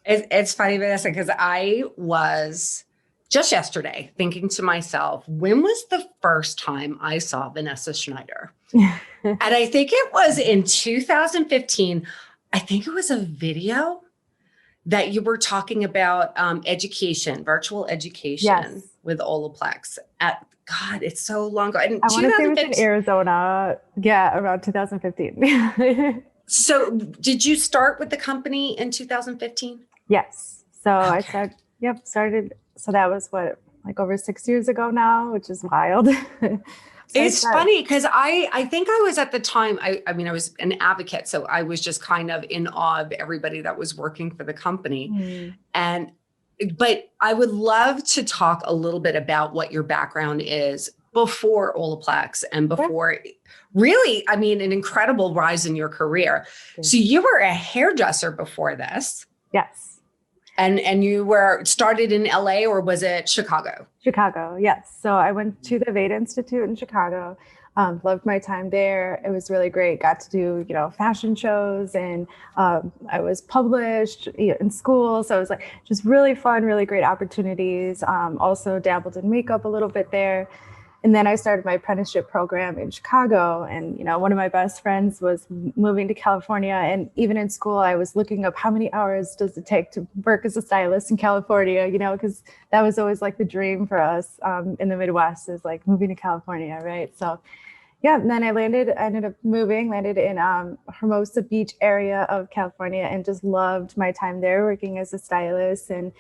It's funny, Vanessa, because I was just yesterday thinking to myself, when was the first time I saw Vanessa Schneider? And I think it was in 2015. I think it was a video that you were talking about education, virtual education Yes. with Olaplex. God, it's so long ago. And I want to say it was in 2015. Arizona. Yeah, around 2015. So did you start with the company in 2015? Yes. So I Okay. started, yep, started. So that was what, like over 6 years ago now, which is wild. So I It's started, funny because I think I was at the time, I mean, I was an advocate. So I was just kind of in awe of everybody that was working for the company. mm, And, but I would love to talk a little bit about what your background is before Olaplex and sure. before really, I mean, an incredible rise in your career. So you were a hairdresser before this Yes. and you were started in LA or was it Chicago? Chicago, yes. So I went to the Veda Institute in Chicago. Loved my time there. It was really great. Got to do, fashion shows, and I was published in school. So it was like just really fun, really great opportunities. Also dabbled in makeup a little bit there. And then I started my apprenticeship program in Chicago. And, one of my best friends was moving to California. And even in school, I was looking up how many hours does it take to work as a stylist in California, because that was always like the dream for us in the Midwest, is like moving to California, right? So, yeah, and then ended up landed in Hermosa Beach area of California, and just loved my time there working as a stylist and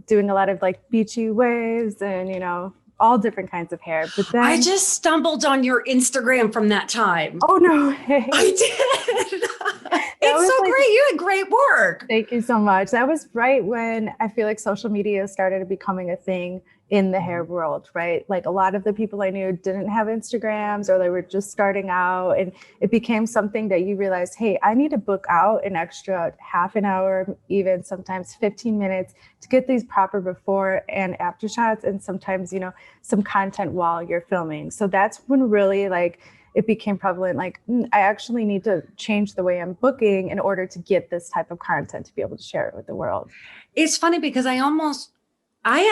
doing a lot of like beachy waves and, all different kinds of hair. But I then, just stumbled on your Instagram from that time. oh no, I hey, did. that It's was so like, great. You had great work. thank you so much. That was right when I feel like social media started becoming a thing in the hair world, right? Like a lot of the people I knew didn't have Instagrams, or they were just starting out. And it became something that you realized, hey, I need to book out an extra half an hour, even sometimes 15 minutes to get these proper before and after shots. And sometimes, some content while you're filming. So that's when really like it became prevalent, like, I actually need to change the way I'm booking in order to get this type of content to be able to share it with the world. It's funny because I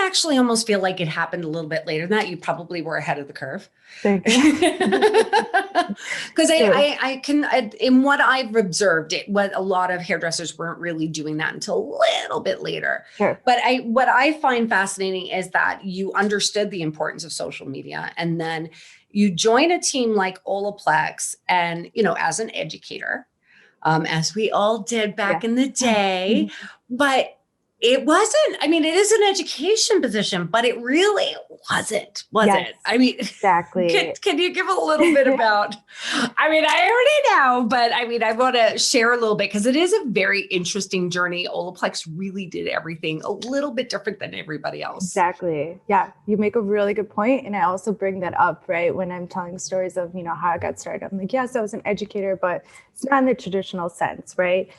actually almost feel like it happened a little bit later than that. You probably were ahead of the curve. Thank Because you. True. in what I've observed, what a lot of hairdressers weren't really doing that until a little bit later. Sure. But what I find fascinating is that you understood the importance of social media, and then you join a team like Olaplex, and as an educator, as we all did back Yes. in the day, but it wasn't, I mean, it is an education position, but it really wasn't, was Yes, it? I mean, exactly. can you give a little bit about, I mean, I already know, but I mean, I want to share a little bit because it is a very interesting journey. Olaplex really did everything a little bit different than everybody else. Exactly. Yeah, you make a really good point. And I also bring that up, right, when I'm telling stories of, how I got started. I'm like, yes, I was an educator, but it's not in the traditional sense, right?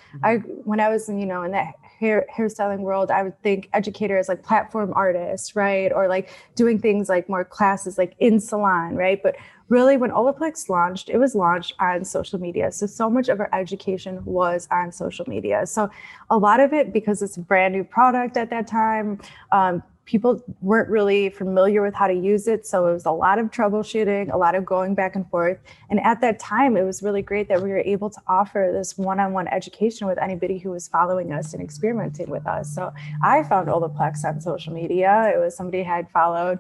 When I was, in that hairstyling world, I would think educator as like platform artists, right? Or like doing things like more classes like in salon, right? But really when Olaplex launched, it was launched on social media. So much of our education was on social media. So a lot of it, because it's a brand new product at that time, people weren't really familiar with how to use it. So it was a lot of troubleshooting, a lot of going back and forth. And at that time, it was really great that we were able to offer this one-on-one education with anybody who was following us and experimenting with us. So I found Olaplex on social media. It was somebody I had followed,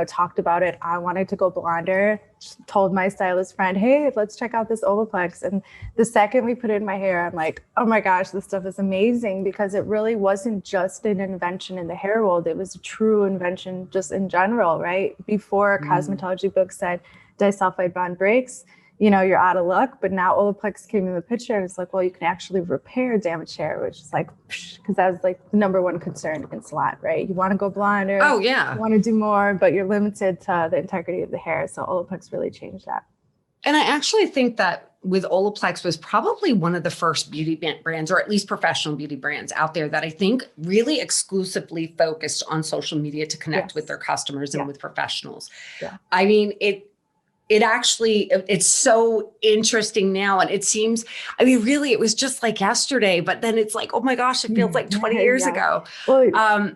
talked about it. I wanted to go blonder, told my stylist friend, hey, let's check out this Olaplex. And the second we put it in my hair, I'm like, oh my gosh, this stuff is amazing, because it really wasn't just an invention in the hair world. It was a true invention just in general, right? Before a cosmetology book said disulfide bond breaks, you're out of luck. But now Olaplex came in the picture, and it's like, well, you can actually repair damaged hair, which is like, because that was like the number one concern in salon, right? You want to go blonder, Oh yeah. you want to do more, but you're limited to the integrity of the hair. So Olaplex really changed that. And I actually think that with Olaplex was probably one of the first beauty brands, or at least professional beauty brands out there, that I think really exclusively focused on social media to connect with Yes. their customers and Yeah. with professionals. Yeah. I mean, it's so interesting now. And it seems, I mean, really, it was just like yesterday, but then it's like, oh my gosh, it feels like 20 years ago. Well,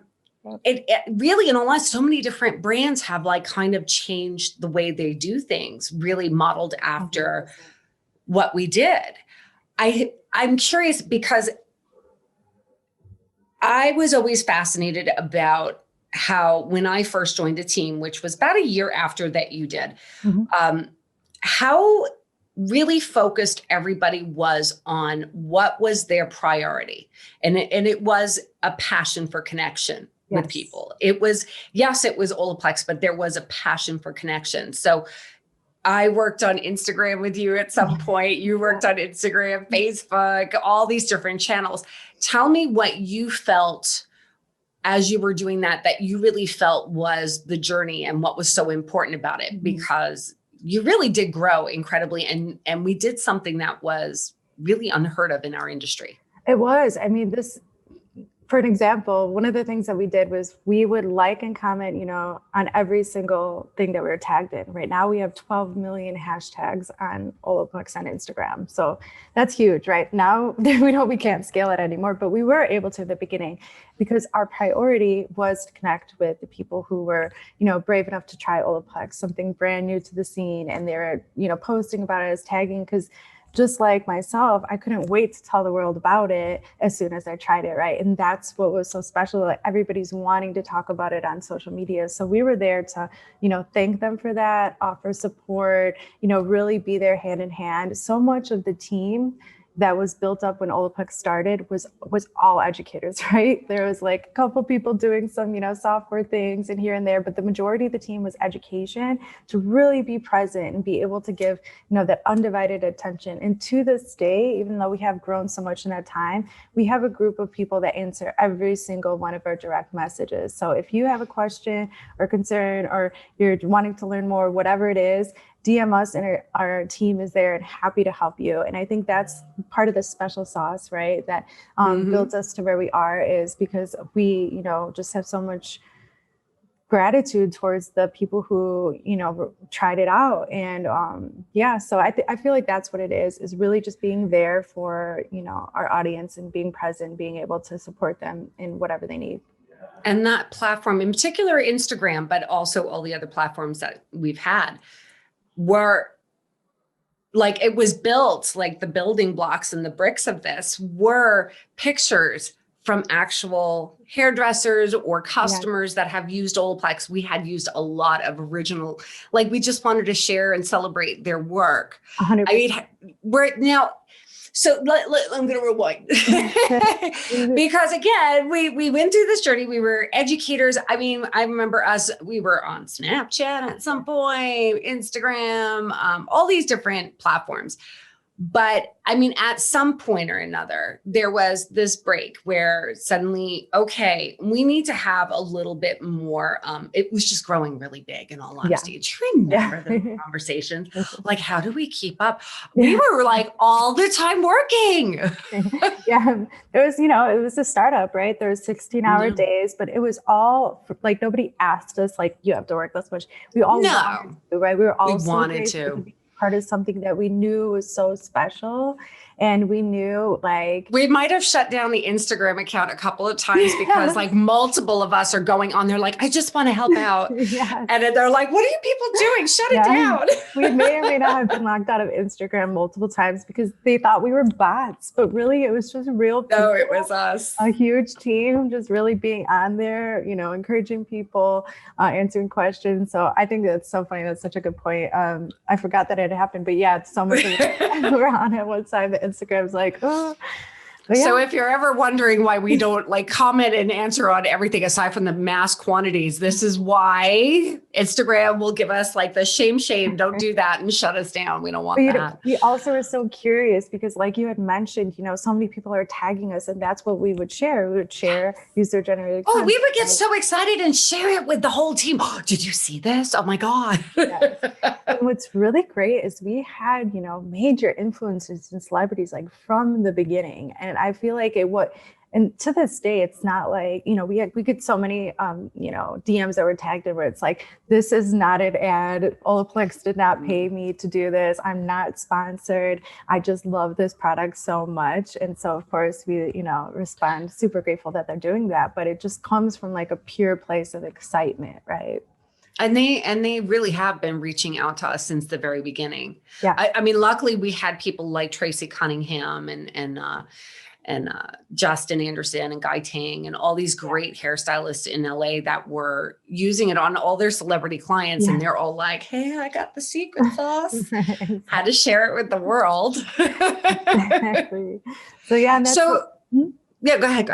It really, in all honesty, so many different brands have like kind of changed the way they do things, really modeled after what we did. I'm curious because I was always fascinated about how, when I first joined a team, which was about a year after that you did, how really focused everybody was on what was their priority. And it was a passion for connection with people. It was, yes, it was Olaplex, but there was a passion for connection. So I worked on Instagram with you at some point. You worked on Instagram, Facebook, all these different channels. Tell me what you felt as you were doing that you really felt was the journey and what was so important about it, because you really did grow incredibly. And we did something that was really unheard of in our industry. It was. I mean, for an example, one of the things that we did was we would like and comment, on every single thing that we were tagged in. Right now we have 12 million hashtags on Olaplex on Instagram. So that's huge, right? Now we know we can't scale it anymore, but we were able to at the beginning because our priority was to connect with the people who were, brave enough to try Olaplex, something brand new to the scene. And they're, posting about it as tagging, because just like myself, I couldn't wait to tell the world about it as soon as I tried it, right? And that's what was so special. Like, everybody's wanting to talk about it on social media. So we were there to, thank them for that, offer support, really be there hand in hand. So much of the team that was built up when Olaplex started was all educators, right? There was like a couple people doing some, software things and here and there, but the majority of the team was education, to really be present and be able to give, that undivided attention. And to this day, even though we have grown so much in that time, we have a group of people that answer every single one of our direct messages. So if you have a question or concern, or you're wanting to learn more, whatever it is, DM us, and our team is there and happy to help you. And I think that's part of the special sauce, right? That builds us to where we are, is because we, just have so much gratitude towards the people who, tried it out. And so I feel like that's what it is really just being there for, our audience, and being present, being able to support them in whatever they need. And that platform, in particular Instagram, but also all the other platforms that we've had, were like, it was built, like the building blocks and the bricks of this were pictures from actual hairdressers or customers that have used Olaplex. We had used a lot of original, like, we just wanted to share and celebrate their work. 100%. I mean, we're now, so I'm going to rewind because again, we went through this journey. We were educators. I mean, I remember we were on Snapchat at some point, Instagram, all these different platforms. But I mean, at some point or another, there was this break where suddenly, okay, we need to have a little bit more. It was just growing really big, in all honesty. Do you remember the conversations? Like, how do we keep up? We were like all the time working. It was, it was a startup, right? There was 16-hour days, but it was all like, nobody asked us, like, you have to work this much. We all wanted to, right? We were all wanted to. Part of something that we knew was so special. And we knew, like, we might have shut down the Instagram account a couple of times because like multiple of us are going on there like, I just want to help out. And they're like, what are you people doing? Shut it down. We may or may not have been locked out of Instagram multiple times because they thought we were bots, but really it was just real people. No, it was us. A huge team just really being on there, encouraging people, answering questions. So I think that's so funny. That's such a good point. I forgot that it happened, but yeah, so much we're on at one side. The Instagram's like, oh. So if you're ever wondering why we don't like comment and answer on everything aside from the mass quantities, this is why Instagram will give us like the shame, don't do that, and shut us down. We don't want that. We also are so curious because, like you had mentioned, so many people are tagging us, and that's what we would share. We would share user-generated content. Oh, we would get so excited and share it with the whole team. Oh, did you see this? Oh my God. And what's really great is we had, major influencers and celebrities like from the beginning. And I feel like And to this day, it's not like, we get so many, DMs that were tagged in where it's like, this is not an ad. Olaplex did not pay me to do this. I'm not sponsored. I just love this product so much. And so, of course, we, respond super grateful that they're doing that. But it just comes from like a pure place of excitement, right? And they really have been reaching out to us since the very beginning. Yeah. I mean, luckily we had people like Tracy Cunningham and Justin Anderson and Guy Tang and all these great hairstylists in LA that were using it on all their celebrity clients. And they're all like, hey, I got the secret sauce. Had to share it with the world. Exactly. So yeah. And that's yeah, go ahead.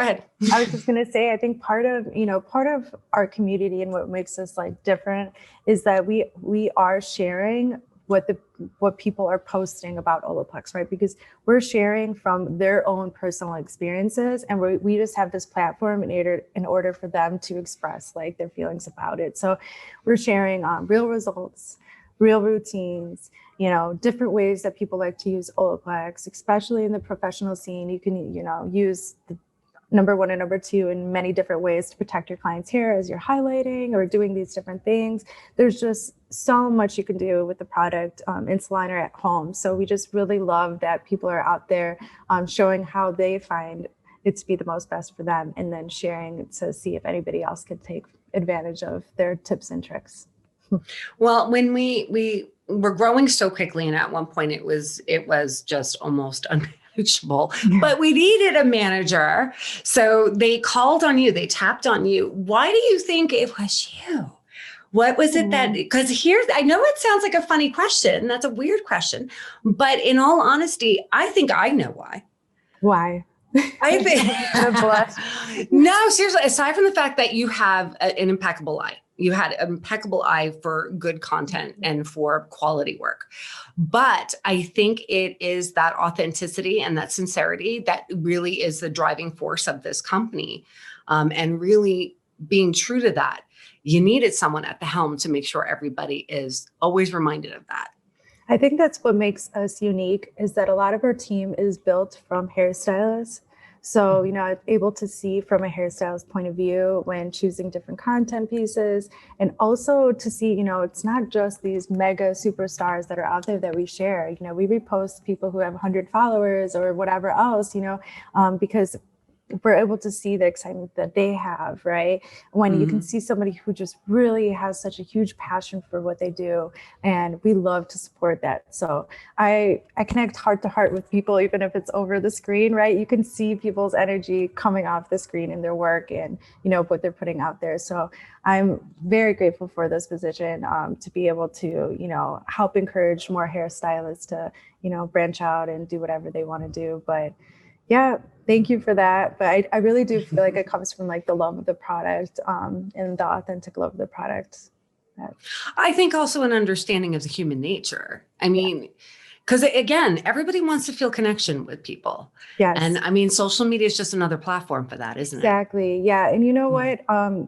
I was just going to say, I think part of our community and what makes us like different is that we are sharing what people are posting about Olaplex, right? Because we're sharing from their own personal experiences, and we just have this platform in order for them to express like their feelings about it. So we're sharing real results, real routines, different ways that people like to use Olaplex, especially in the professional scene. You can, use the number one and number two in many different ways to protect your client's hair as you're highlighting or doing these different things. There's just so much you can do with the product in salon or at home. So we just really love that people are out there showing how they find it to be the most best for them, and then sharing to see if anybody else can take advantage of their tips and tricks. Well, when we were growing so quickly, and at one point it was just almost unmanageable, but we needed a manager. So they called on you, they tapped on you. Why do you think it was you? What was it that, because I know it sounds like a funny question. That's a weird question, but in all honesty, I think I know why. Why? I think, no, seriously, aside from the fact that you have an impeccable eye. You had an impeccable eye for good content and for quality work. But I think it is that authenticity and that sincerity that really is the driving force of this company. And really being true to that, you needed someone at the helm to make sure everybody is always reminded of that. I think that's what makes us unique, is that a lot of our team is built from hairstylists. So, able to see from a hairstylist point of view when choosing different content pieces, and also to see, it's not just these mega superstars that are out there that we share. We repost people who have 100 followers or whatever else, because we're able to see the excitement that they have, right? When you can see somebody who just really has such a huge passion for what they do, and we love to support that. So I connect heart to heart with people, even if it's over the screen, right? You can see people's energy coming off the screen in their work and, what they're putting out there. So I'm very grateful for this position, to be able to, help encourage more hairstylists to, branch out and do whatever they want to do. But yeah, thank you for that. But I really do feel like it comes from like the love of the product, and the authentic love of the product. I think also an understanding of the human nature. I mean, because again, everybody wants to feel connection with people. Yes. And I mean, social media is just another platform for that, isn't it? Exactly. Yeah. And you know what?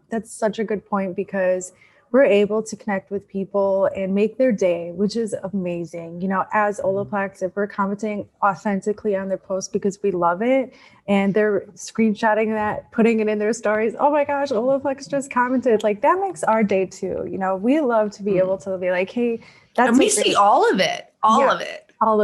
That's such a good point, because we're able to connect with people and make their day, which is amazing. As Olaplex, if we're commenting authentically on their post because we love it, and they're screenshotting that, putting it in their stories, oh my gosh, Olaplex just commented, like that makes our day too. We love to be able to be like, hey, that's, and we see all of it, all of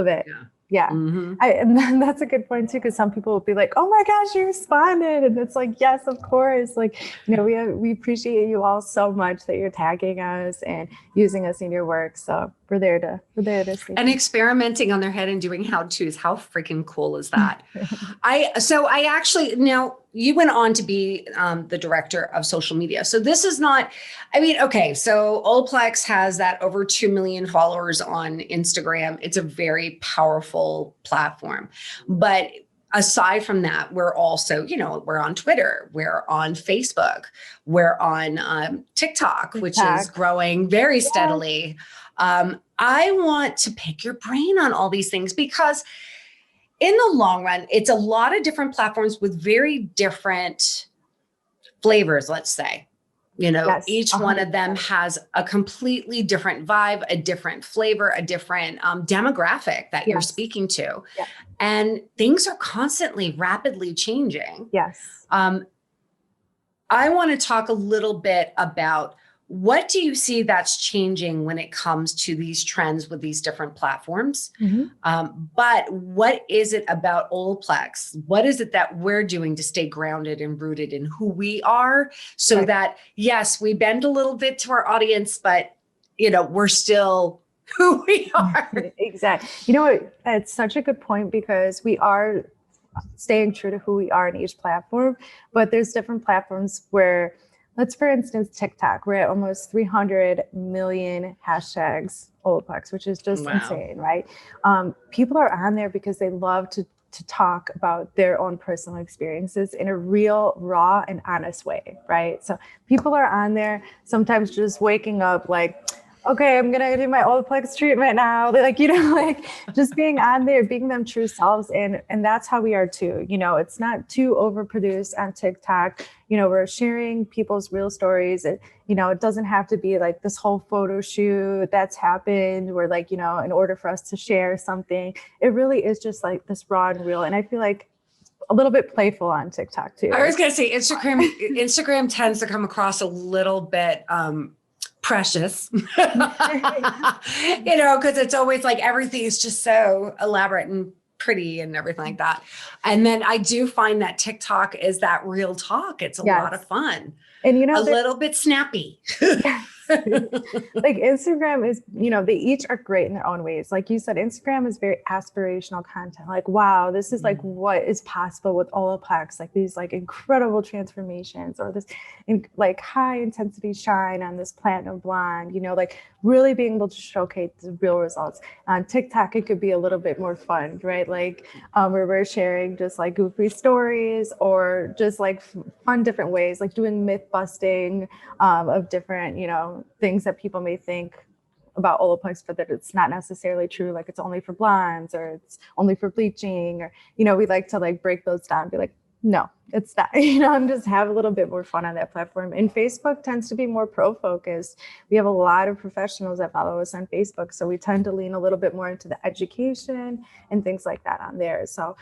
it. Yeah. And then that's a good point too, because some people will be like, oh my gosh, you responded. And it's like, yes, of course. Like, we appreciate you all so much that you're tagging us and using us in your work. So we're there to see. And experimenting on their head and doing how-tos. How freaking cool is that? I actually, now you went on to be the director of social media. So this is not, okay. So Olaplex has that over 2 million followers on Instagram. It's a very powerful platform, but aside from that, we're also, we're on Twitter, we're on Facebook, we're on TikTok, which is growing very steadily. I want to pick your brain on all these things, because in the long run, it's a lot of different platforms with very different flavors, let's say. Yes, Each one of them 100%. has a completely different vibe, a different flavor, a different demographic that you're Yes. speaking to. Yeah. And things are constantly rapidly changing. Yes. I want to talk a little bit about what do you see that's changing when it comes to these trends with these different platforms? But what is it about Olaplex? What is it that we're doing to stay grounded and rooted in who we are so Right. that, yes, we bend a little bit to our audience, but, we're still who we are. Exactly. You know what? That's such a good point because we are staying true to who we are in each platform, but there's different platforms where, let's for instance, TikTok, we're at almost 300 million hashtags Olaplex, which is just Wow. insane, right? People are on there because they love to talk about their own personal experiences in a real, raw, and honest way, right? So people are on there sometimes just waking up like, okay, I'm gonna do my Olaplex treatment now. Like, like just being on there, being them true selves. And that's how we are too. It's not too overproduced on TikTok. We're sharing people's real stories. It doesn't have to be like this whole photo shoot that's happened where like, in order for us to share something, it really is just like this raw and real. And I feel like a little bit playful on TikTok too. I was gonna say Instagram tends to come across a little bit precious, because it's always like everything is just so elaborate and pretty and everything like that. And then I do find that TikTok is that real talk. It's a lot of fun and a little bit snappy. Like Instagram is, they each are great in their own ways. Like you said, Instagram is very aspirational content. Like, wow, this is like what is possible with Olaplex, like these like incredible transformations or this like high intensity shine on this platinum blonde, like really being able to showcase the real results. On TikTok, it could be a little bit more fun, right? Like where we're sharing just like goofy stories or just like fun different ways, like doing myth busting of different, things that people may think about Olaplex, but that it's not necessarily true. Like it's only for blondes or it's only for bleaching or, we like to like break those down and be like, no, it's not, and just have a little bit more fun on that platform. And Facebook tends to be more pro focused. We have a lot of professionals that follow us on Facebook. So we tend to lean a little bit more into the education and things like that on there. So,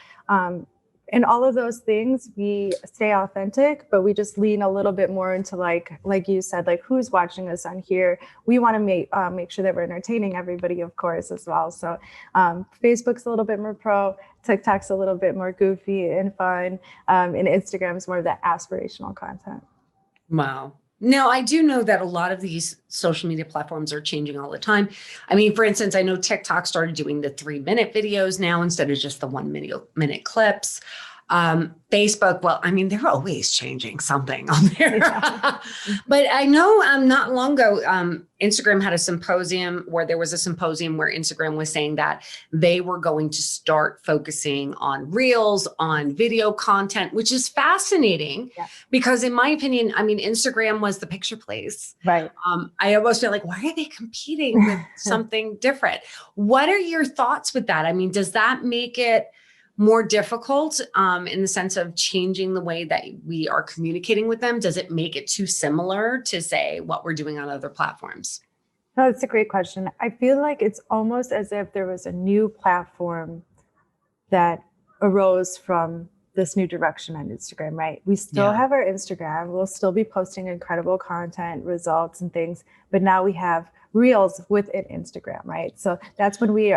and all of those things, we stay authentic, but we just lean a little bit more into like you said, like who's watching us on here. We want to make sure that we're entertaining everybody, of course, as well. So Facebook's a little bit more pro, TikTok's a little bit more goofy and fun, and Instagram's more of that aspirational content. Wow. Now, I do know that a lot of these social media platforms are changing all the time. I mean, for instance, I know TikTok started doing the 3-minute videos now instead of just the 1-minute clips. Facebook, well, I mean, they're always changing something on there. Yeah. But I know not long ago, Instagram had a symposium where Instagram was saying that they were going to start focusing on reels, on video content, which is fascinating because in my opinion, I mean, Instagram was the picture place. Right. I almost feel like, why are they competing with something different? What are your thoughts with that? I mean, does that make it more difficult in the sense of changing the way that we are communicating with them? Does it make it too similar to say what we're doing on other platforms? No, it's a great question. I feel like it's almost as if there was a new platform that arose from this new direction on Instagram, right? We still have our Instagram. We'll still be posting incredible content, results and things, but now we have Reels within Instagram, right? So that's when we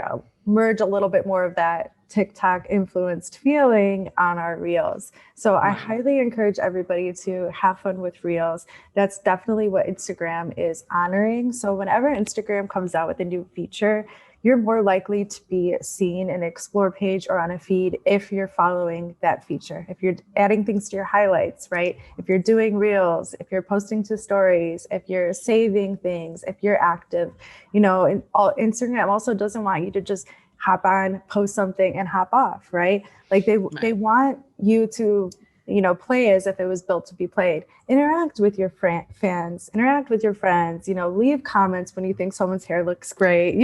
merge a little bit more of that TikTok influenced feeling on our Reels. So I highly encourage everybody to have fun with Reels. That's definitely what Instagram is honoring. So whenever Instagram comes out with a new feature, you're more likely to be seen in an explore page or on a feed if you're following that feature. If you're adding things to your highlights, right? If you're doing Reels, if you're posting to stories, if you're saving things, if you're active, Instagram also doesn't want you to just hop on, post something and hop off, right? Like they want you to, play as if it was built to be played. Interact with your fans, interact with your friends, leave comments when you think someone's hair looks great,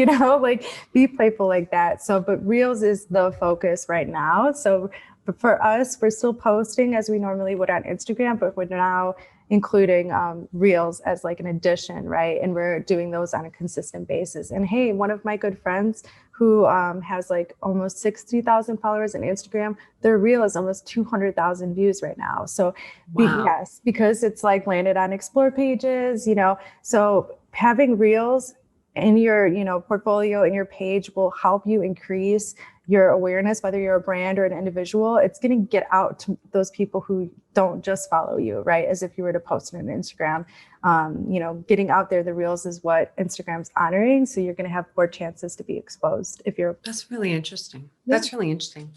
like be playful like that. So, but Reels is the focus right now. So But for us, we're still posting as we normally would on Instagram, but we're now including reels as like an addition, right? And we're doing those on a consistent basis. And hey, one of my good friends who has like almost 60,000 followers on Instagram, their reel is almost 200,000 views right now. So Wow. yes, because it's like landed on explore pages, you know, so having reels in your, you know, portfolio and your page will help you increase your awareness, whether you're a brand or an individual. It's going to get out to those people who don't just follow you, right? As if you were to post it on Instagram. You know, getting out there, the reels is what Instagram's honoring. So you're going to have more chances to be exposed if you're. That's really interesting. Yeah. That's really interesting.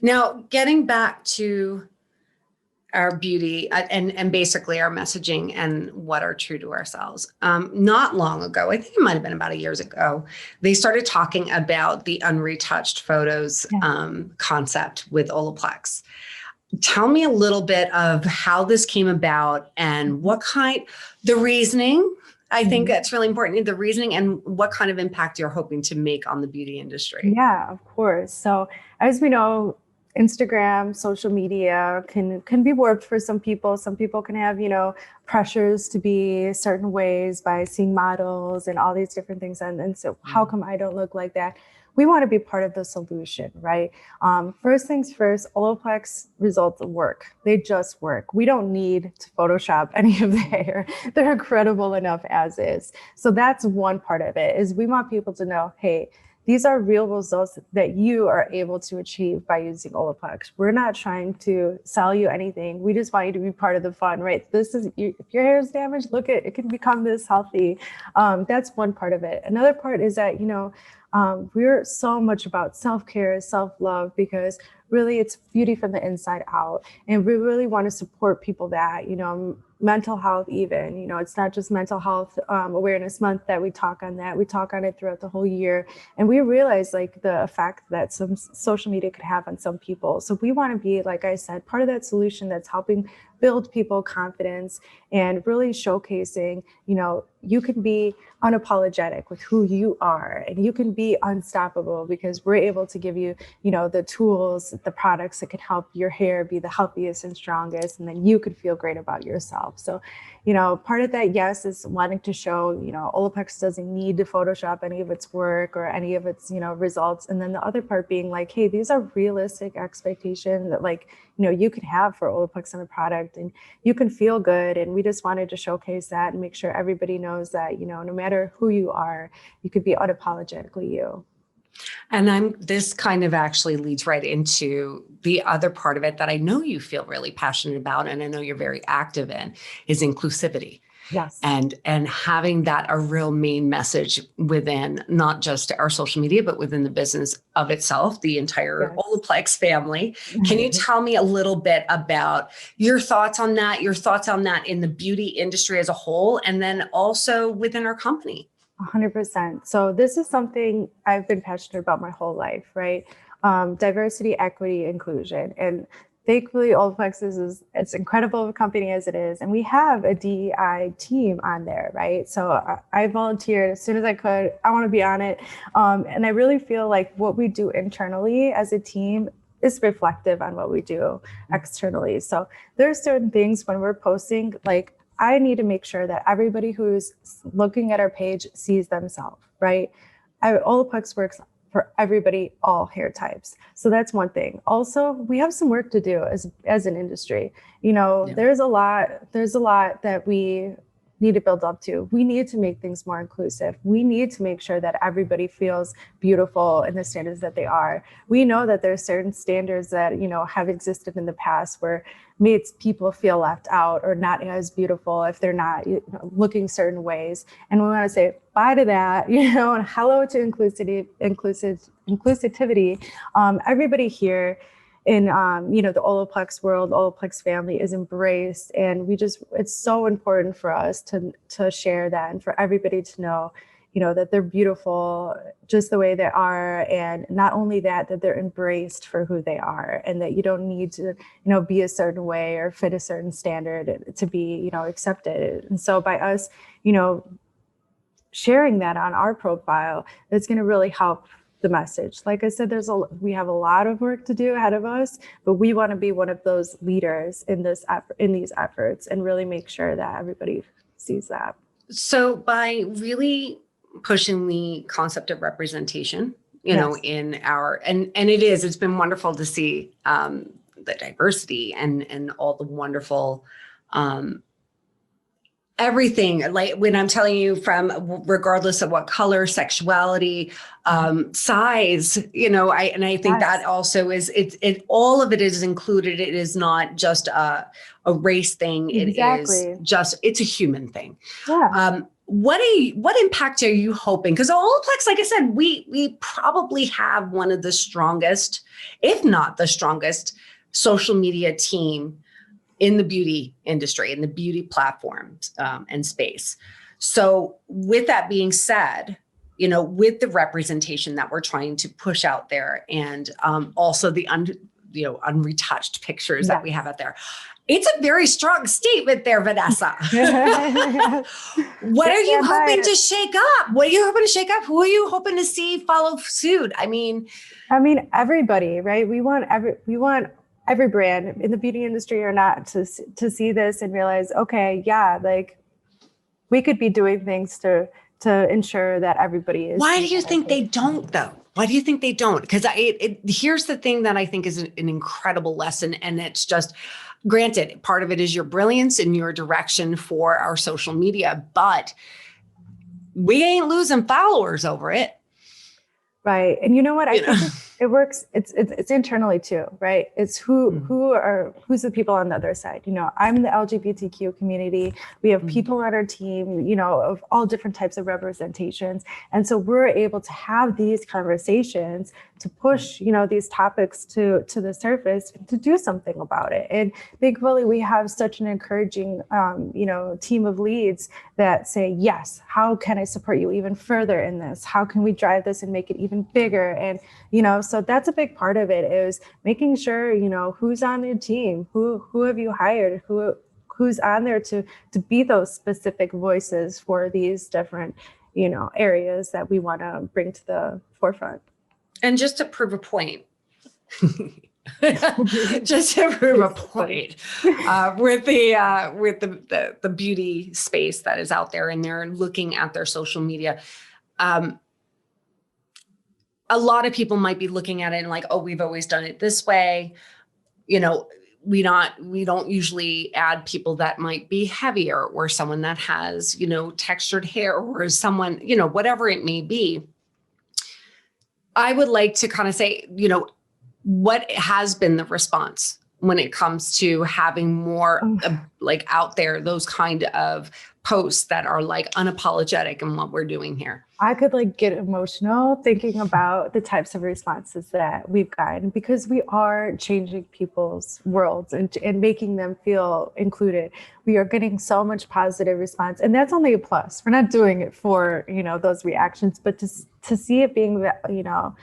Now, getting back to our beauty and basically our messaging and what are true to ourselves. Not long ago, I think it might have been about a year ago, they started talking about the unretouched photos concept with Olaplex. Tell me a little bit of how this came about and the reasoning. I think that's really important, the reasoning and what kind of impact you're hoping to make on the beauty industry. Yeah, of course. So as we know, Instagram, social media can be warped for some people. Some people can have, you know, pressures to be certain ways by seeing models and all these different things. And so how come I don't look like that? We want to be part of the solution, right? First things first, Olaplex results work. They just work. We don't need to Photoshop any of the hair. They're incredible enough as is. So that's one part of it, is we want people to know, hey, these are real results that you are able to achieve by using Olaplex. We're not trying to sell you anything. We just want you to be part of the fun, right? If your hair is damaged, look, it can become this healthy. That's one part of it. Another part is that, you know, we're so much about self-care, self-love, because really it's beauty from the inside out. And we really want to support people that, you know, mental health even, you know, it's not just mental health awareness month that we talk on that. We talk on it throughout the whole year. And we realize like the effect that some social media could have on some people. So we want to be, like I said, part of that solution that's helping build people confidence and really showcasing, you know, you can be unapologetic with who you are and you can be unstoppable because we're able to give you, you know, the tools, the products that can help your hair be the healthiest and strongest, and then you could feel great about yourself. So, you know, part of that, yes, is wanting to show, you know, Olaplex doesn't need to Photoshop any of its work or any of its, you know, results. And then the other part being like, hey, these are realistic expectations that, like, you know, you can have for Olaplex and a product, and you can feel good. And we just wanted to showcase that and make sure everybody knows that, you know, no matter who you are, you could be unapologetically you. And this kind of actually leads right into the other part of it that I know you feel really passionate about, and I know you're very active in, is inclusivity. Yes. And having that a real main message within not just our social media, but within the business of itself, the entire Olaplex family. Can you tell me a little bit about your thoughts on that in the beauty industry as a whole, and then also within our company? 100%. So this is something I've been passionate about my whole life, right? Diversity, equity, inclusion. And thankfully, Olaplex is as incredible of a company as it is. And we have a DEI team on there, right? So I volunteered as soon as I could. I want to be on it. And I really feel like what we do internally as a team is reflective on what we do externally. So there's certain things when we're posting, like, I need to make sure that everybody who's looking at our page sees themselves, right? Olaplex works for everybody, all hair types. So that's one thing. Also, we have some work to do as an industry. You know, there's a lot that we need to build up to. We need to make things more inclusive. We need to make sure that everybody feels beautiful in the standards that they are. We know that there are certain standards that, you know, have existed in the past where makes people feel left out or not as beautiful if they're not, you know, looking certain ways. And we want to say bye to that, you know, and hello to inclusivity. Everybody here in, you know, the Olaplex world, Olaplex family is embraced. And it's so important for us to share that and for everybody to know, you know, that they're beautiful just the way they are. And not only that they're embraced for who they are, and that you don't need to, you know, be a certain way or fit a certain standard to be, you know, accepted. And so by us, you know, sharing that on our profile, it's going to really help the message. Like I said, we have a lot of work to do ahead of us, but we want to be one of those leaders in these efforts and really make sure that everybody sees that. So by really pushing the concept of representation, you know, in our, and it's been wonderful to see the diversity and all the wonderful everything, like when I'm telling you, from regardless of what color, sexuality, size, you know, I think that also is, it all of it is included. It is not just a race thing. It is just, it's a human thing. Yeah. What impact are you hoping? Because Olaplex, like I said, we probably have one of the strongest, if not the strongest, social media team in the beauty industry, in the beauty platforms and space. So with that being said, you know, with the representation that we're trying to push out there, and also the unretouched pictures that we have out there, it's a very strong statement there, Vanessa. What are you hoping to shake up? What are you hoping to shake up? Who are you hoping to see follow suit? I mean, everybody, right? We want every brand in the beauty industry or not to see this and realize, okay, yeah, like we could be doing things to ensure that everybody is. Why do you think they don't, though? Why do you think they don't? Because here's the thing that I think is an incredible lesson. And it's just, granted, part of it is your brilliance and your direction for our social media, but we ain't losing followers over it. Right. And you know what? I think it works. It's internally too, right? It's who's the people on the other side. You know, I'm in the LGBTQ community. We have people on our team, you know, of all different types of representations. And so we're able to have these conversations to push, you know, these topics to the surface, to do something about it. And thankfully, we have such an encouraging, you know, team of leads that say, yes, how can I support you even further in this? How can we drive this and make it even bigger? And, you know, so that's a big part of it, is making sure, you know, who's on your team, who have you hired, who's on there to be those specific voices for these different, you know, areas that we want to bring to the forefront. And just to prove a point, just to prove a point, with the beauty space that is out there, and they're looking at their social media. A lot of people might be looking at it and like, oh, we've always done it this way. You know, we don't usually add people that might be heavier, or someone that has, you know, textured hair, or someone, you know, whatever it may be. I would like to kind of say, you know, what has been the response when it comes to having more like out there, those kind of posts that are like unapologetic in what we're doing here? I could like get emotional thinking about the types of responses that we've gotten, because we are changing people's worlds and making them feel included. We are getting so much positive response, and that's only a plus. We're not doing it for, you know, those reactions, but to see it being, you know,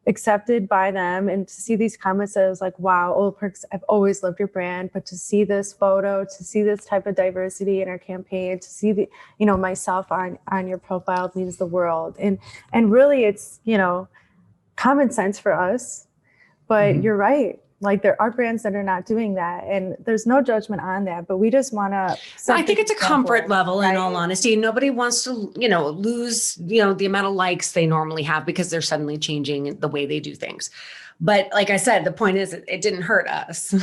accepted by them, and to see these comments that was like, wow, Olaplex, I've always loved your brand, but to see this photo, to see this type of diversity in our campaign, to see the, you know, myself on your profile means the world. And really it's, you know, common sense for us, but you're right. Like there are brands that are not doing that, and there's no judgment on that, but we just want to. I think it's a comfort level, right? In all honesty. Nobody wants to, you know, lose, you know, the amount of likes they normally have because they're suddenly changing the way they do things. But like I said, the point is it didn't hurt us.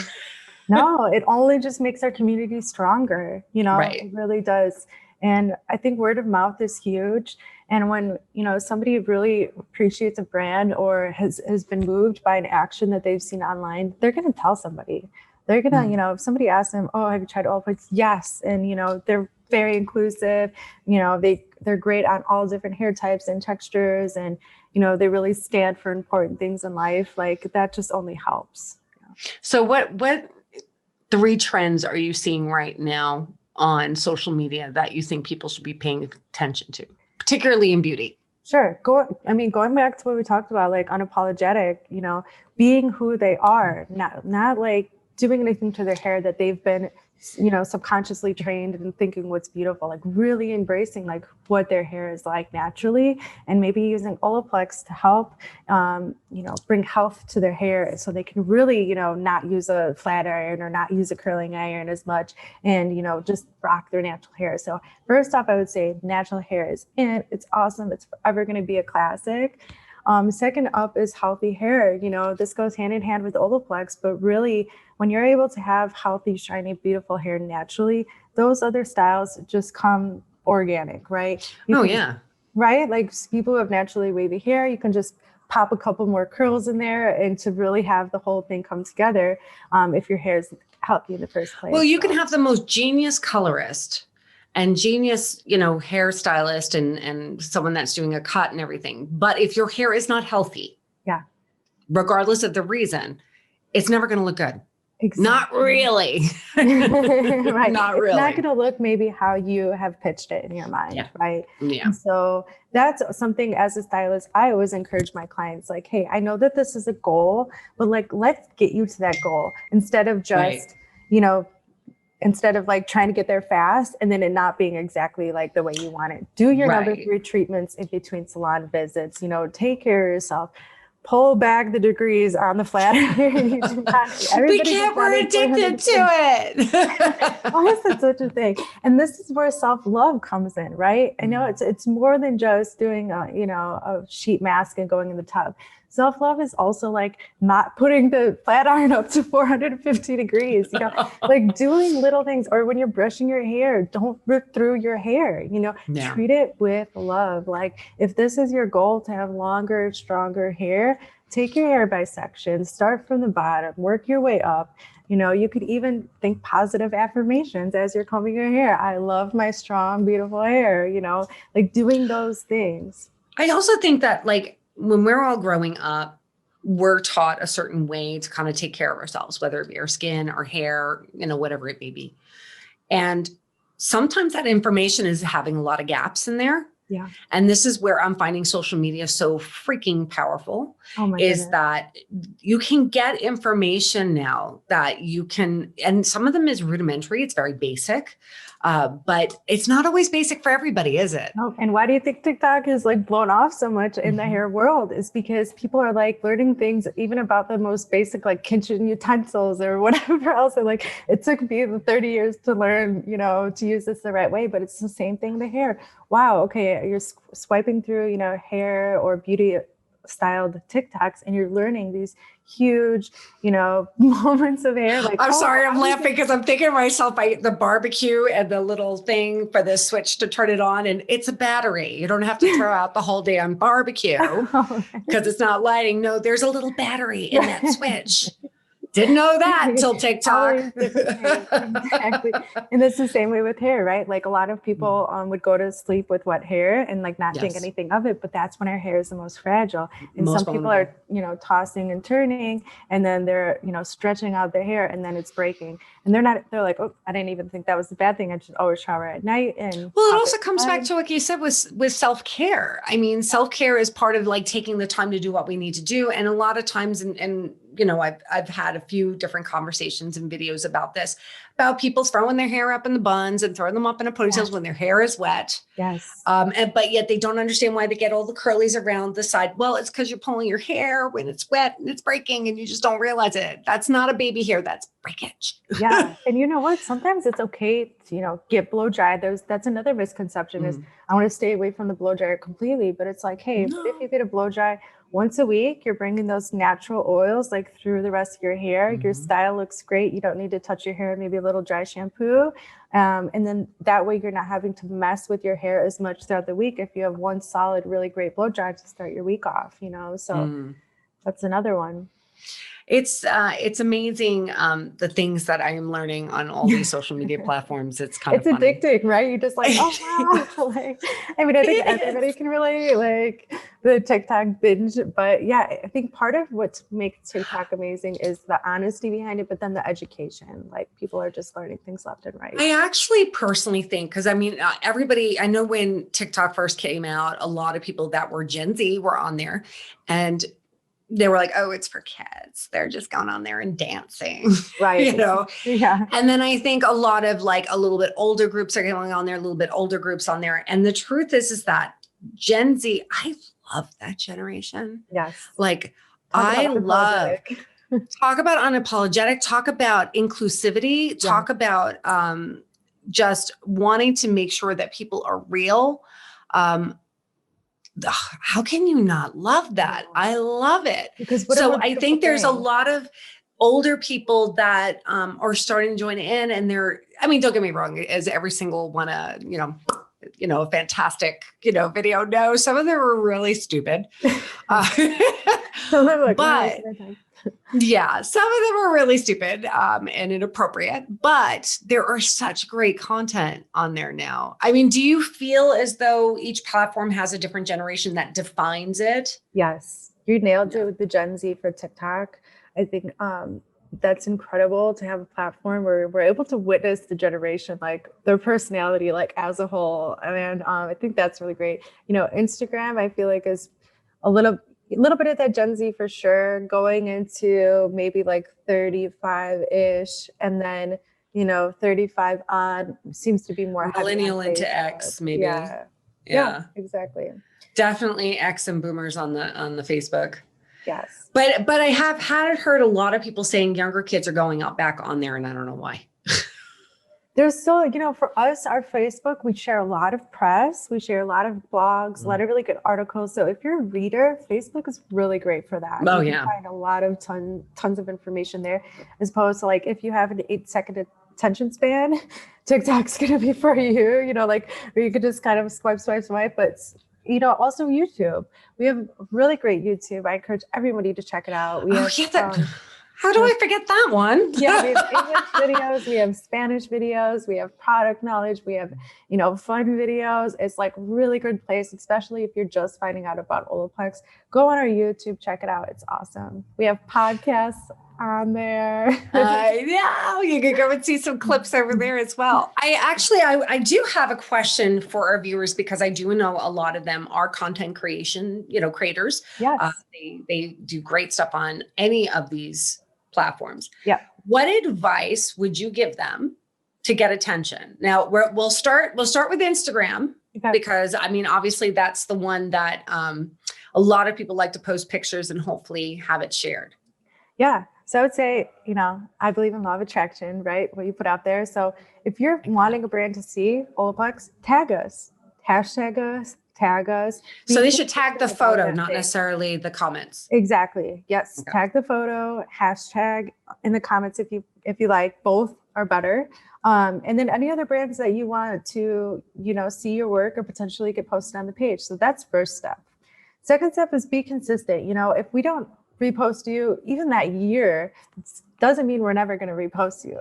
No, it only just makes our community stronger. You know, It really does. And I think word of mouth is huge. And when, you know, somebody really appreciates a brand or has been moved by an action that they've seen online, they're going to tell somebody. They're going to, you know, if somebody asks them, oh, have you tried Olaplex? Yes. And, you know, they're very inclusive. You know, they're great on all different hair types and textures. And, you know, they really stand for important things in life. Like that just only helps. Yeah. So what 3 trends are you seeing right now on social media that you think people should be paying attention to, particularly in beauty? Sure. Going back to what we talked about, like unapologetic, you know, being who they are, not like doing anything to their hair that they've been, subconsciously trained and thinking what's beautiful, like really embracing like what their hair is like naturally, and maybe using Olaplex to help, bring health to their hair so they can really, not use a flat iron or not use a curling iron as much, and, just rock their natural hair. So first off, I would say natural hair is in, it's awesome. It's forever going to be a classic. Second up is healthy hair. This goes hand in hand with Olaplex, but really when you're able to have healthy, shiny, beautiful hair naturally, those other styles just come organic, right? Right? Like people who have naturally wavy hair, you can just pop a couple more curls in there and to really have the whole thing come together if your hair is healthy in the first place. Well, you can have the most genius colorist and genius, hairstylist and someone that's doing a cut and everything. But if your hair is not healthy, regardless of the reason, it's never going to look good. Exactly. Not really. Right. Not really. It's not going to look maybe how you have pitched it in your mind. Right. Yeah. And so that's something as a stylist, I always encourage my clients, like, hey, I know that this is a goal, but like, let's get you to that goal instead of just, instead of like trying to get there fast and then it not being exactly like the way you want it. Do your number 3 treatments in between salon visits, take care of yourself. Pull back the degrees on the flat iron. We're addicted to it. Why is that such a thing? And this is where self-love comes in, right? I know it's more than just doing a sheet mask and going in the tub. Self-love is also like not putting the flat iron up to 450 degrees, like doing little things, or when you're brushing your hair, don't rip through your hair, treat it with love. Like if this is your goal to have longer, stronger hair, take your hair by section, start from the bottom, work your way up. You could even think positive affirmations as you're combing your hair. I love my strong, beautiful hair, like doing those things. I also think that like, when we're all growing up, we're taught a certain way to kind of take care of ourselves, whether it be our skin, our hair, whatever it may be. And sometimes that information is having a lot of gaps in there. Yeah. And this is where I'm finding social media so freaking powerful, is that you can get information now that you can, and some of them is rudimentary. It's very basic. But it's not always basic for everybody, is it? Oh, and why do you think TikTok is like blown off so much in the hair world? Is because people are like learning things even about the most basic like kitchen utensils or whatever else. And like it took me 30 years to learn, to use this the right way, but it's the same thing in the hair. Wow. Okay. You're swiping through, hair or beauty styled TikToks and you're learning these huge, moments of hair. Like, I'm sorry, I'm laughing because I'm thinking to myself, the barbecue and the little thing for the switch to turn it on, and it's a battery. You don't have to throw out the whole damn barbecue because it's not lighting. No, there's a little battery in that switch. Didn't know that until TikTok. Exactly. And it's the same way with hair, right? Like a lot of people would go to sleep with wet hair and like not think anything of it, but that's when our hair is the most fragile. And some people are, tossing and turning, and then they're, stretching out their hair and then it's breaking. And they're like, oh, I didn't even think that was a bad thing. I should always shower at night. And well, it also comes back to what you said with self-care. I mean, self-care is part of like taking the time to do what we need to do. And a lot of times, and I've had a few different conversations and videos about this, about people throwing their hair up in the buns and throwing them up in a ponytails when their hair is wet. Yes. But yet they don't understand why they get all the curlies around the side. Well, it's because you're pulling your hair when it's wet and it's breaking and you just don't realize it. That's not a baby hair. That's breakage. Yeah. And you know what? Sometimes it's okay to, get blow dry. That's another misconception is I want to stay away from the blow dryer completely. But it's like, hey, if you get a blow dry once a week, you're bringing those natural oils like through the rest of your hair. Your style looks great. You don't need to touch your hair, maybe a little dry shampoo. And then that way you're not having to mess with your hair as much throughout the week if you have one solid, really great blow dry to start your week off, So that's another one. It's amazing the things that I am learning on all these social media platforms. It's kind of funny. Addicting, right? You're just like, oh wow. I think everybody can relate, like the TikTok binge. But yeah, I think part of what makes TikTok amazing is the honesty behind it, but then the education. Like people are just learning things left and right. I actually personally think, because everybody, I know when TikTok first came out, a lot of people that were Gen Z were on there, and they were like, oh, it's for kids. They're just going on there and dancing, Right. you know? Yeah. And then I think a lot of like a little bit older groups are going on there, a little bit older groups on there. And the truth is that Gen Z, I love that generation. Yes. Like Talk I about love, unapologetic. talk about unapologetic, talk about inclusivity, talk about just wanting to make sure that people are real. How can you not love that? I love it. Because what So a I think there's a lot of older people that are starting to join in, and they're, I mean, don't get me wrong, is every single one a, a fantastic, video? No, some of them are really stupid. So they're like, but yeah, some of them are really stupid and inappropriate, but there are such great content on there now. I mean, do you feel as though each platform has a different generation that defines it? Yes, you nailed it with the Gen Z for TikTok. I think that's incredible to have a platform where we're able to witness the generation, like their personality, like as a whole. And I think that's really great. Instagram, I feel like is a little bit of that Gen Z for sure, going into maybe like 35-ish, and then 35 on seems to be more millennial into X, maybe. Yeah, exactly. Definitely X and boomers on the Facebook. Yes. But I have heard a lot of people saying younger kids are going out back on there, and I don't know why. There's still, for us, our Facebook, we share a lot of press, we share a lot of blogs, a lot of really good articles. So if you're a reader, Facebook is really great for that. Oh, you can find a lot of tons of information there, as opposed to like if you have an 8-second attention span, TikTok's gonna be for you. Like where you could just kind of swipe. But also YouTube. We have really great YouTube. I encourage everybody to check it out. We have, how do I forget that one? Yeah, we have English videos, we have Spanish videos, we have product knowledge, we have, fun videos. It's like really good place, especially if you're just finding out about Olaplex. Go on our YouTube, check it out. It's awesome. We have podcasts on there. I know. You can go and see some clips over there as well. I do have a question for our viewers, because I do know a lot of them are content creation, creators. Yes. They do great stuff on any of these platforms. Yeah. What advice would you give them to get attention? Now we'll start with Instagram, because I mean, obviously that's the one that a lot of people like to post pictures and hopefully have it shared. Yeah. So I would say, I believe in law of attraction, right? What you put out there. So if you're wanting a brand to see Olaplex, tag us, hashtag us, tag us. So they should tag the photo, not necessarily the comments. Exactly. Yes. Okay. Tag the photo, hashtag in the comments if you like. Both are better. And then any other brands that you want to, see your work or potentially get posted on the page. So that's first step. Second step is be consistent. If we don't repost you even that year, doesn't mean we're never going to repost you.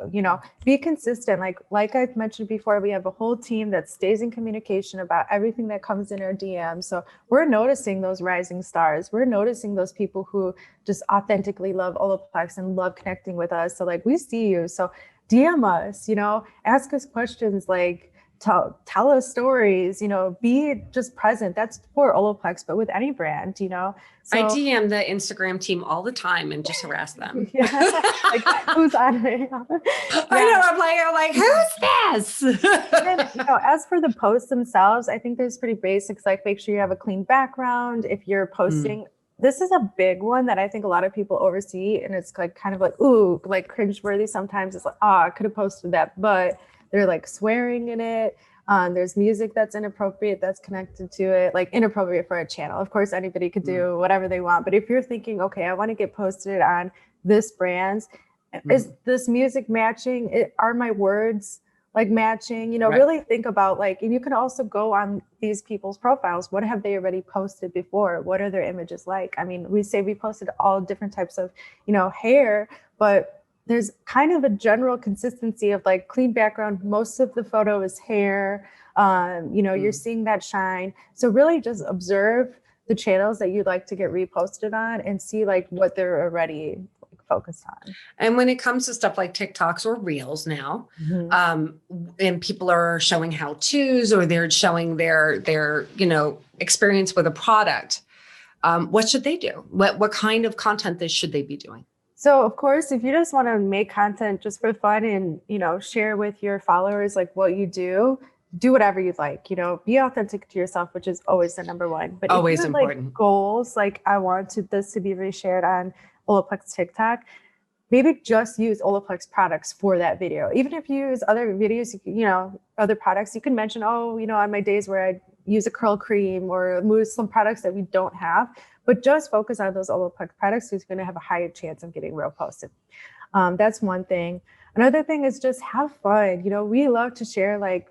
Be consistent. Like I mentioned before, we have a whole team that stays in communication about everything that comes in our DM. So we're noticing those rising stars. We're noticing those people who just authentically love Olaplex and love connecting with us. So we see you. So DM us, ask us questions, tell us stories, be just present. That's for Olaplex, but with any brand, So, I DM the Instagram team all the time and just harass them. Yeah, who's on it? Yeah. I know. I'm like, who's this? And then, as for the posts themselves, I think there's pretty basics, like make sure you have a clean background. If you're posting, this is a big one that I think a lot of people oversee, and it's kind of ooh, cringeworthy. Sometimes it's I could have posted that, but they're swearing in it. There's music that's inappropriate that's connected to it, inappropriate for a channel. Of course, anybody could do whatever they want. But if you're thinking, okay, I want to get posted on this brand, is this music matching? Are my words matching? Really think about and you can also go on these people's profiles. What have they already posted before? What are their images like? I mean, we say we posted all different types of, hair, but there's kind of a general consistency of clean background. Most of the photo is hair. You're seeing that shine. So really just observe the channels that you'd like to get reposted on and see what they're already focused on. And when it comes to stuff like TikToks or Reels now, and people are showing how-tos or they're showing their experience with a product, what should they do? What kind of content should they be doing? So of course, if you just want to make content just for fun and, you know, share with your followers like what you do whatever you'd like, you know, be authentic to yourself, which is always the number one. But Always if you have important. like goals, like I want this to be reshared on Olaplex TikTok, maybe just use Olaplex products for that video. Even if you use other videos, you know, other products, you can mention, oh, you know, on my days where I use a curl cream or use some products that we don't have, but just focus on those Olaplex products who's going to have a higher chance of getting reposted. That's one thing. Another thing is just have fun. You know, we love to share like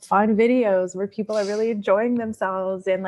fun videos where people are really enjoying themselves and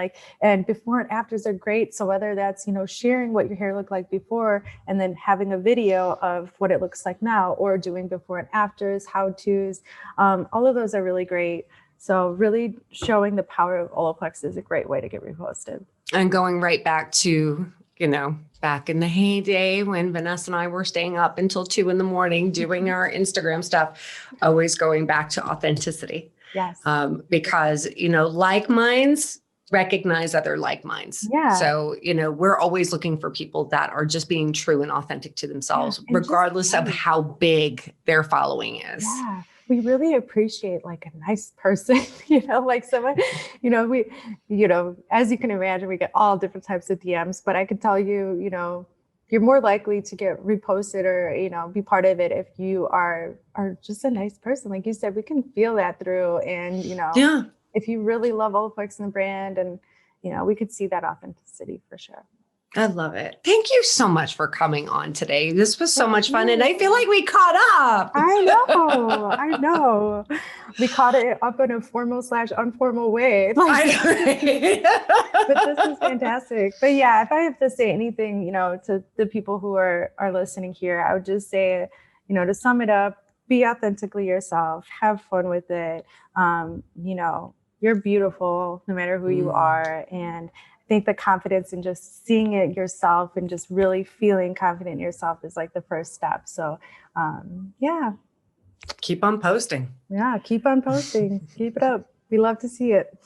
before and afters are great. So whether that's, you know, sharing what your hair looked like before and then having a video of what it looks like now, or doing before and afters, how-tos, all of those are really great. So really showing the power of Olaplex is a great way to get reposted. And going right back to, you know, back in the heyday when Vanessa and I were staying up until 2 a.m. doing our Instagram stuff, always going back to authenticity. Yes. Because, you know, like minds recognize other like minds. Yeah. So, you know, we're always looking for people that are just being true and authentic to themselves, regardless of how big their following is. Yeah. We really appreciate like a nice person, you know, like someone, you know, as you can imagine, we get all different types of DMs, but I can tell you, you know, you're more likely to get reposted or, you know, be part of it if you are just a nice person. Like you said, we can feel that through. And, you know, if you really love Olaplex and the brand, and, you know, we could see that authenticity for sure. I love it. Thank you so much for coming on today. This was so much fun. And I feel like we caught up. I know. We caught it up in a formal/informal way. Like, but this is fantastic. But yeah, if I have to say anything, you know, to the people who are listening here, I would just say, you know, to sum it up, be authentically yourself, have fun with it. You know, you're beautiful no matter who you are. And I think the confidence in just seeing it yourself and just really feeling confident in yourself is like the first step. So yeah. Keep on posting. Yeah, keep on posting. Keep it up. We love to see it.